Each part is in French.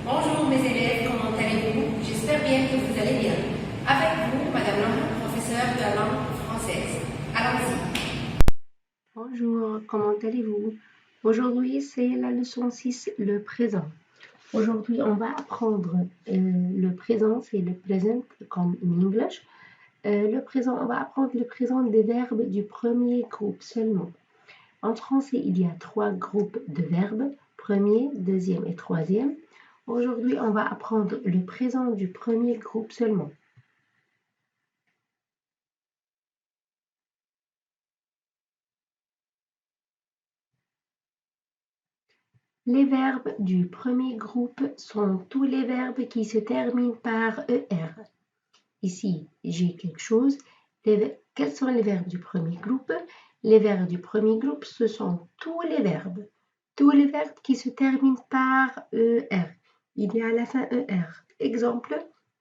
Bonjour mes élèves, comment allez-vous? J'espère bien que vous allez bien. Avec vous, Madame Laure, professeure de la langue française. Allons-y. Bonjour, comment allez-vous? Aujourd'hui, c'est la leçon 6, le présent. Aujourd'hui, on va apprendre le présent, c'est le present comme in English. Le présent, on va apprendre le présent des verbes du premier groupe seulement. En français, il y a 3 groupes de verbes, premier, deuxième et troisième. Aujourd'hui, on va apprendre le présent du premier groupe seulement. Les verbes du premier groupe sont tous les verbes qui se terminent par ER. Ici, j'ai quelque chose. Quels sont les verbes du premier groupe? Les verbes du premier groupe, ce sont tous les verbes. Tous les verbes qui se terminent par ER. Il y a à la fin ER. Exemple,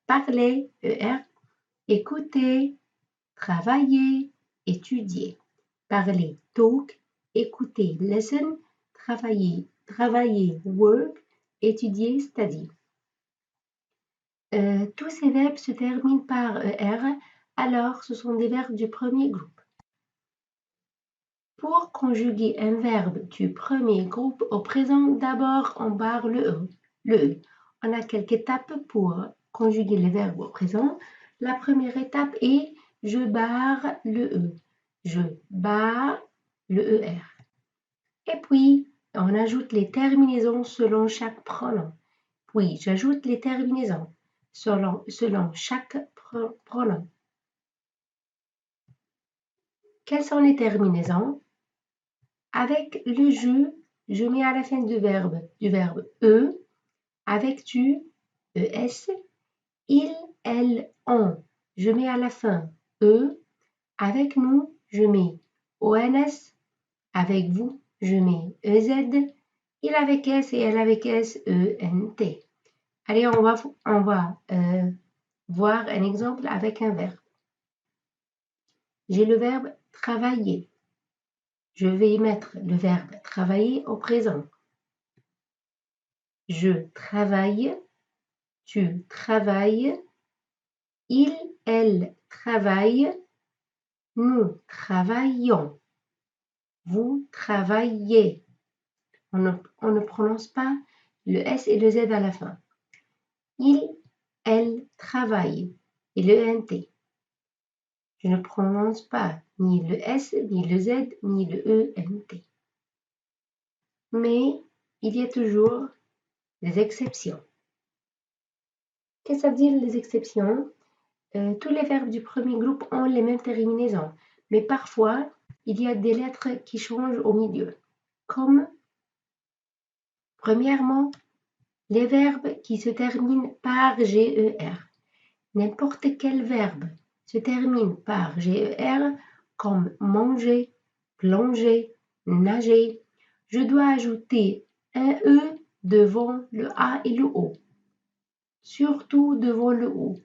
parler, ER. Écouter, travailler, étudier. Parler, talk. Écouter, listen. Travailler, work. Étudier, study. Tous ces verbes se terminent par ER, alors ce sont des verbes du premier groupe. Pour conjuguer un verbe du premier groupe au présent, d'abord on barre le E. On a quelques étapes pour conjuguer les verbes au présent. La première étape est je barre le E. Je barre le ER. Et puis, on ajoute les terminaisons selon chaque pronom. Puis, j'ajoute les terminaisons selon chaque pronom. Quelles sont les terminaisons? Avec le je mets à la fin du verbe E. Avec tu, ES. Il, elle, on, je mets à la fin E. Avec nous, je mets ONS. Avec vous, je mets EZ. Il avec S et elle avec S, ENT. Allez, on va voir un exemple avec un verbe. J'ai le verbe travailler. Je vais y mettre le verbe travailler au présent. Je travaille, tu travailles, il, elle travaille, nous travaillons, vous travaillez. On ne prononce pas le S et le Z à la fin. Il, elle travaille et le NT. Je ne prononce pas ni le S, ni le Z, ni le ENT. Mais il y a toujours des exceptions. Qu'est-ce que ça veut dire les exceptions? Tous les verbes du premier groupe ont les mêmes terminaisons, mais parfois, il y a des lettres qui changent au milieu. Comme, premièrement, les verbes qui se terminent par GER. N'importe quel verbe se termine par GER, comme manger, plonger, nager. Je dois ajouter un E devant le A et le O. Surtout devant le O.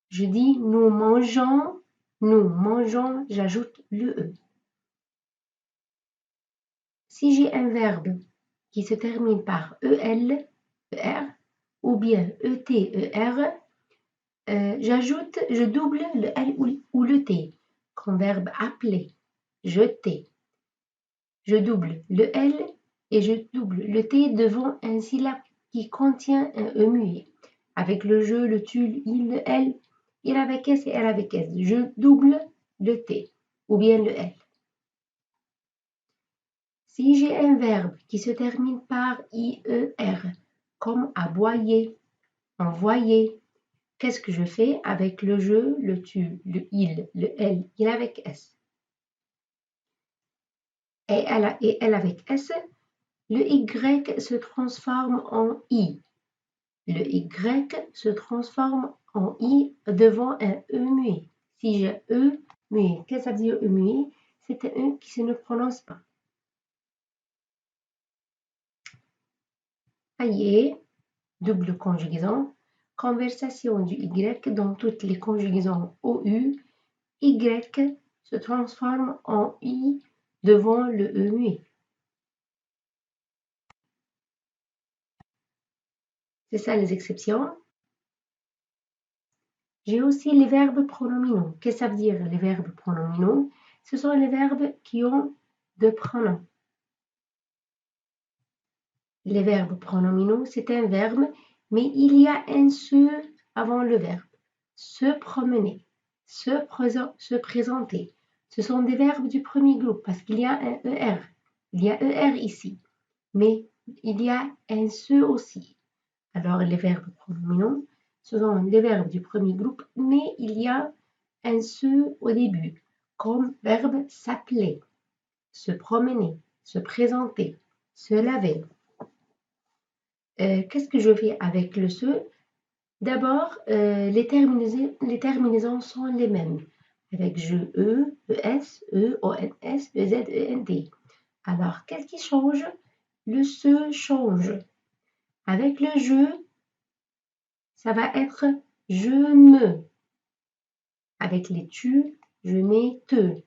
Je dis nous mangeons, j'ajoute le E. Si j'ai un verbe qui se termine par EL, ER, ou bien ET, ER, je double le L ou le T, comme verbe appeler, jeter. Je double le L et je double le T devant un syllabe qui contient un E muet. Avec le je, le tu, le il, le elle, il avec S et elle avec S. Je double le T ou bien le L. Si j'ai un verbe qui se termine par IER, comme aboyer, envoyer, qu'est-ce que je fais avec le je, le tu, le il avec S? Et elle avec S, le Y se transforme en I. Le Y se transforme en I devant un E muet. Si j'ai E muet, qu'est-ce que ça veut dire E muet? C'est un E qui ne prononce pas. Aïe, double conjugaison. Conversation du Y dans toutes les conjugaisons OU. Y se transforme en I devant le E muet. C'est ça les exceptions. J'ai aussi les verbes pronominaux. Qu'est-ce que ça veut dire les verbes pronominaux? Ce sont les verbes qui ont deux pronoms. Les verbes pronominaux, c'est un verbe, mais il y a un se avant le verbe. Se promener, se présenter. Ce sont des verbes du premier groupe parce qu'il y a un ER. Il y a ER ici, mais il y a un se aussi. Alors, les verbes pronominaux, ce sont les verbes du premier groupe, mais il y a un se au début, comme verbe s'appeler, se promener, se présenter, se laver. Qu'est-ce que je fais avec le se? D'abord, les terminaisons sont les mêmes, avec je, es, ons, ez, ent. Alors, qu'est-ce qui change? Le se change. Avec le je, ça va être je me. Avec les tu, je mets te.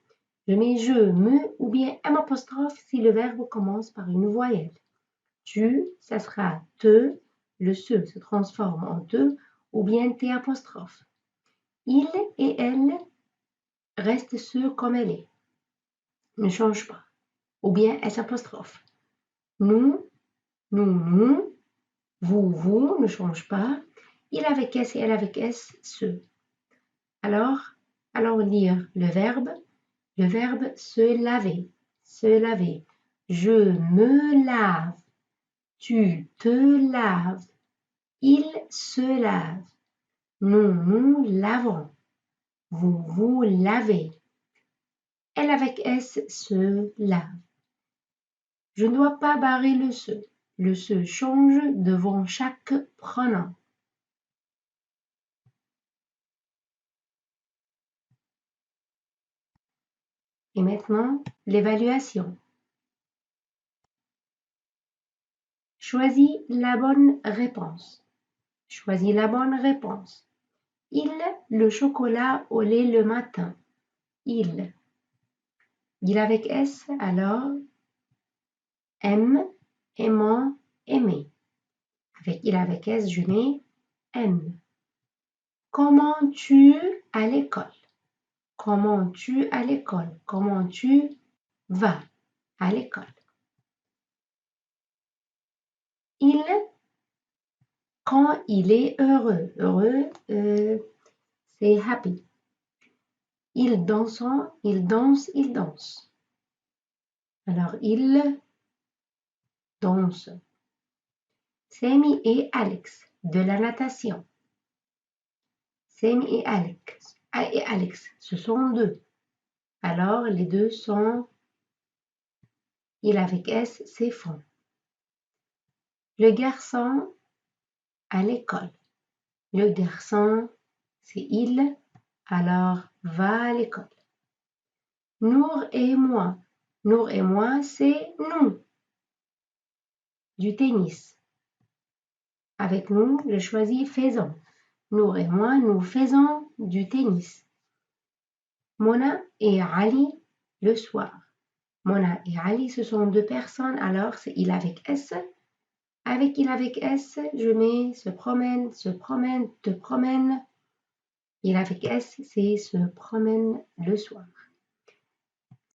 Je mets je, me ou bien M' si le verbe commence par une voyelle. Tu, ça sera te, le se transforme en te ou bien t'. Il et elle restent ce comme elle est, ne change pas, ou bien s'. Nous, nous, vous ne change pas. Il avec s et elle avec s, ce. Alors, allons lire le verbe se laver, se laver. Je me lave, tu te laves, il se lave, nous nous lavons, vous vous lavez. Elle avec S se lave. Je ne dois pas barrer le se. Le se change devant chaque pronom. Et maintenant, l'évaluation. Choisis la bonne réponse. Choisis la bonne réponse. Il le chocolat au lait le matin. Il. Il avec S, alors aime, aimant, aimer. Avec il avec S, je mets aime. Comment tu à l'école? Comment tu à l'école? Comment tu vas à l'école? Il, quand il est heureux. Heureux, c'est happy. Il dansant, il danse, il danse. Alors, il danse. Samy et Alex, de la natation. Samy et Alex, ce sont deux. Alors, les deux sont, il avec S, c'est fond. Le garçon à l'école. Le garçon, c'est il, alors va à l'école. Nour et moi. Nour et moi, c'est nous. Du tennis. Avec nous, je choisis faisons. Nour et moi, nous faisons du tennis. Mona et Ali, le soir. Mona et Ali, ce sont deux personnes, alors c'est il avec S. Avec il avec S, je mets se promène, te promène. Il avec S, c'est se promène le soir.